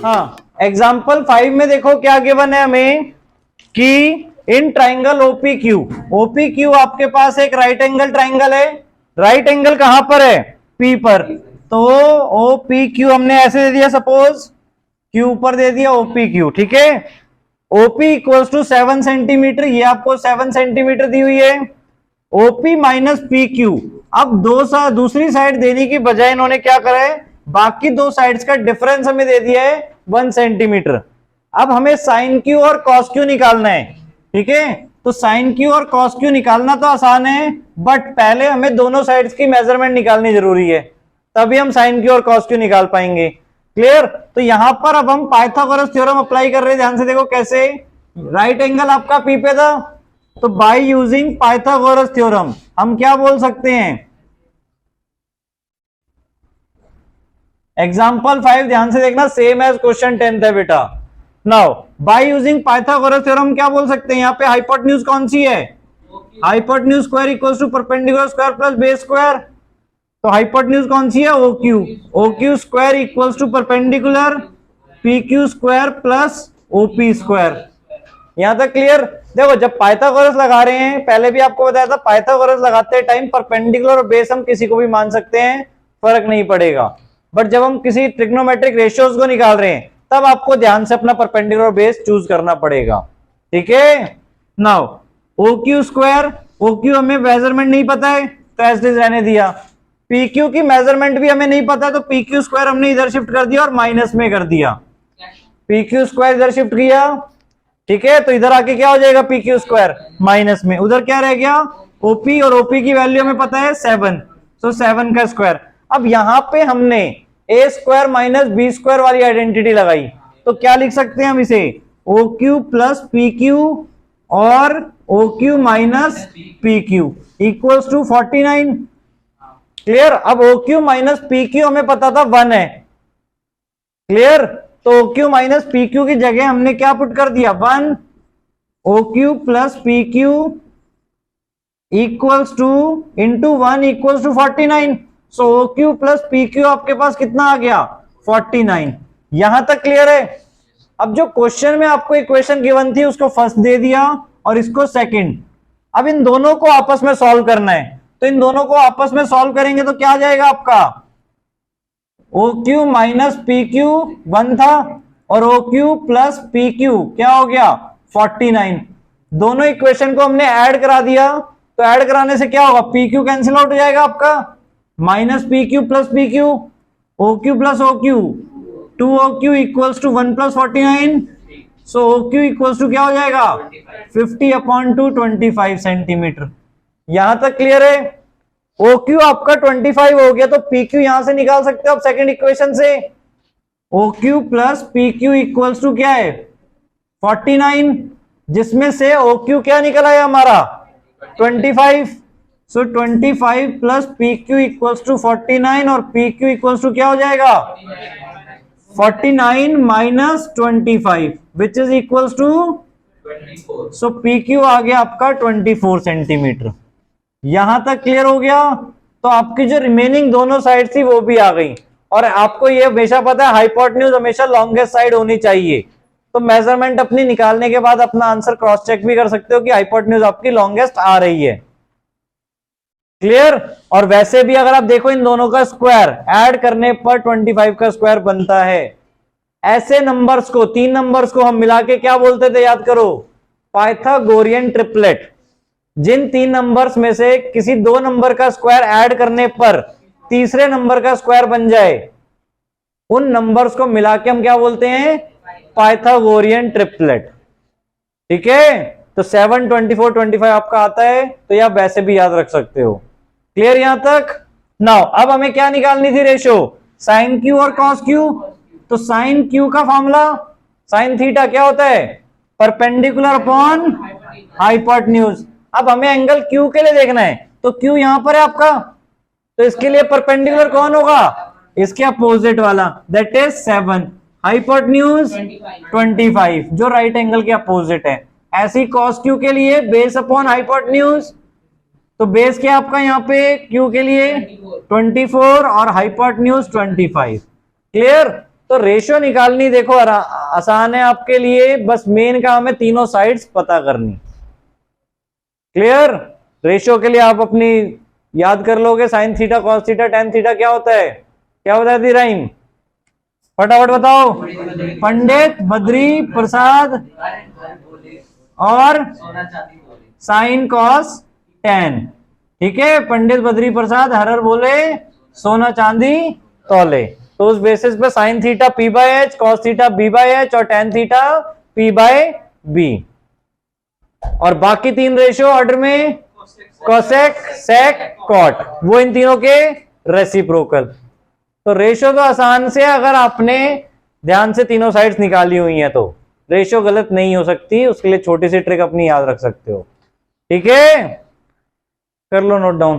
हाँ, एग्जाम्पल 5 में देखो क्या गिवन है हमें कि इन ट्राइंगल ओपीक्यू, ओपीक्यू आपके पास एक राइट एंगल ट्राइंगल है, राइट एंगल कहां पर है, पी पर, तो ओपीक्यू हमने ऐसे दे दिया, सपोज क्यू पर दे दिया ओपीक्यू, ठीक है। ओपी इक्वल्स टू 7 सेंटीमीटर, ये आपको 7 सेंटीमीटर दी हुई है, ओपी माइनस पी क्यू। अब दूसरी साइड देने की बजाय इन्होंने क्या करा है, बाकी दो साइड्स का डिफरेंस हमें दे दिया है 1 सेंटीमीटर। अब हमें साइन क्यू और कॉस क्यू निकालना है, ठीक है। तो साइन क्यू और कॉस क्यू निकालना तो आसान है, बट पहले हमें दोनों साइड्स की मेजरमेंट निकालनी जरूरी है, तभी हम साइन क्यू और कॉस क्यू निकाल पाएंगे। क्लियर। तो यहां पर अब हम पाइथागोरस थ्योरम अप्लाई कर रहे हैं, ध्यान से देखो कैसे। राइट एंगल आपका पी पे था, तो बाय यूजिंग पाइथागोरस थ्योरम हम क्या बोल सकते हैं, एग्जाम्पल 5 ध्यान से देखना, सेम एज क्वेश्चन 10 है बेटा। Now by using Pythagoras theorem क्या बोल सकते हैं, यहाँ पे हाइपोटेन्यूज कौन सी है, hypotenuse square equals to perpendicular square plus base square. तो हाइपोटेन्यूज कौन सी है, OQ, OQ square equals to perpendicular PQ square plus OP square. यहां तक क्लियर। देखो जब पाइथागोरस लगा रहे हैं, पहले भी आपको बताया था, पाइथागोरस लगाते टाइम परपेंडिकुलर और बेस हम किसी को भी मान सकते हैं, फर्क नहीं पड़ेगा। बट जब हम किसी ट्रिग्नोमेट्रिक रेशियोज को निकाल रहे हैं, तब आपको ध्यान से अपना परपेंडिकुलर और बेस चूज करना पड़ेगा, ठीक है। नाउ OQ स्क्वायर, OQ हमें मेजरमेंट नहीं पता है तो एज इट इज रहने दिया, PQ की मेजरमेंट भी हमें नहीं पता है तो PQ स्क्वायर हमने इधर शिफ्ट कर दिया और माइनस में कर दिया, PQ स्क्वायर इधर शिफ्ट किया, ठीक है। तो इधर आके क्या हो जाएगा, PQ स्क्वायर माइनस में, उधर क्या रह गया, OP, और OP की वैल्यू हमें पता है 7, तो 7 का स्क्वायर। अब यहां पे हमने A square minus B square वाली आइडेंटिटी लगाई, तो क्या लिख सकते हैं हम इसे, OQ प्लस PQ और OQ minus PQ equals to 49। Clear. अब OQ माइनस PQ हमें पता था 1 है, क्लियर। तो OQ माइनस PQ की जगह हमने क्या पुट कर दिया, 1, OQ plus PQ equals to into 1 equals to 49। So OQ plus PQ आपके पास कितना आ गया, 49। यहां तक क्लियर है। अब जो क्वेश्चन में आपको इक्वेशन गिवन थी उसको फर्स्ट दे दिया और इसको सेकंड। अब इन दोनों को आपस में सॉल्व करना है, तो इन दोनों को आपस में सॉल्व करेंगे तो क्या आ जाएगा आपका, OQ माइनस PQ 1 था और OQ प्लस PQ क्या हो गया, 49। दोनों इक्वेशन को हमने ऐड करा दिया, तो ऐड कराने से क्या होगा, PQ कैंसिल आउट हो जाएगा आपका, minus PQ plus PQ, OQ plus OQ, 2OQ equals to 1 plus 49। So OQ equals to क्या हो जाएगा, 50/2 25 सेंटीमीटर। यहां तक क्लियर है। OQ आपका 25 हो गया, तो PQ यहां से निकाल सकते हो आप सेकंड इक्वेशन से, OQ plus PQ equals to क्या है, 49, जिसमें से OQ क्या निकल आया हमारा, 25। So 25 plus PQ equals to 49 और PQ इक्वल्स टू क्या हो जाएगा, 49 minus 25 which is equals to 24। So PQ आ गया आपका 24 सेंटीमीटर। यहां तक क्लियर हो गया। तो आपकी जो रिमेनिंग दोनों साइड थी वो भी आ गई, और आपको ये हमेशा पता है हाइपोटेन्यूज हमेशा लॉन्गेस्ट साइड होनी चाहिए, तो मेजरमेंट अपनी निकालने के बाद अपना आंसर क्रॉस चेक भी कर सकते हो कि हाइपोटेन्यूज आपकी लॉन्गेस्ट आ रही है, क्लियर। और वैसे भी अगर आप देखो इन दोनों का स्क्वायर ऐड करने पर 25 का स्क्वायर बनता है। ऐसे नंबर्स को, 3 नंबर्स को हम मिला के क्या बोलते थे, याद करो, पाइथागोरियन ट्रिपलेट। जिन 3 नंबर्स में से किसी 2 नंबर का स्क्वायर ऐड करने पर तीसरे नंबर का स्क्वायर बन जाए, उन नंबर्स को मिला के हम क्या बोलते हैं, पाइथागोरियन ट्रिपलेट, ठीक है। तो 7, 24, 25 आपका आता है, तो आप वैसे भी याद रख सकते हो। क्लियर यहां तक। नाउ अब हमें क्या निकालनी थी, रेशो साइन क्यू और कॉस क्यू। तो साइन क्यू का फॉर्मूला, साइन थीटा क्या होता है, परपेंडिकुलर अपॉन हाइपोटेन्यूज। अब हमें एंगल क्यू के लिए देखना है, तो क्यू यहां पर है आपका, तो इसके लिए परपेंडिकुलर कौन होगा, इसके अपोजिट वाला, दैट इज 7, हाइपोटेन्यूज 25 जो राइट एंगल के अपोजिट है। ऐसी कॉस क्यू के लिए बेस अपॉन हाइपोटेन्यूज, तो बेस क्या आपका यहाँ पे क्यू के लिए 24 और हाइपोटेन्यूज 25। क्लियर। तो रेशियो निकालनी देखो आसान है आपके लिए, बस मेन काम है तीनों साइड्स पता करनी। क्लियर? रेशियो के लिए आप अपनी याद कर लोगे, sine theta cos theta tan theta क्या होता है, क्या बताया थी राइम, फटाफट बताओ। पंडित बद्री प्रसाद और साइन कॉस टेन, ठीक है। पंडित बद्री प्रसाद हर बोले, सोना चांदी तौले। तो उस बेसिस पे sine theta P by H, cos theta B by H और ten theta P by B. और बाकी तीन रेशियो ऑर्डर में कोसेक सेक कॉट, वो इन तीनों के रेसिप्रोकल। तो रेशियो तो आसान से, अगर आपने ध्यान से तीनों साइड्स निकाली हुई हैं तो रेशियो गलत नहीं हो सकती। उसके लिए छोटी सी ट्रिक अपनी याद रख सकते हो, ठीक है। कर लो नोट डाउन,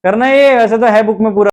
करना है ये, वैसे तो है बुक में पूरा।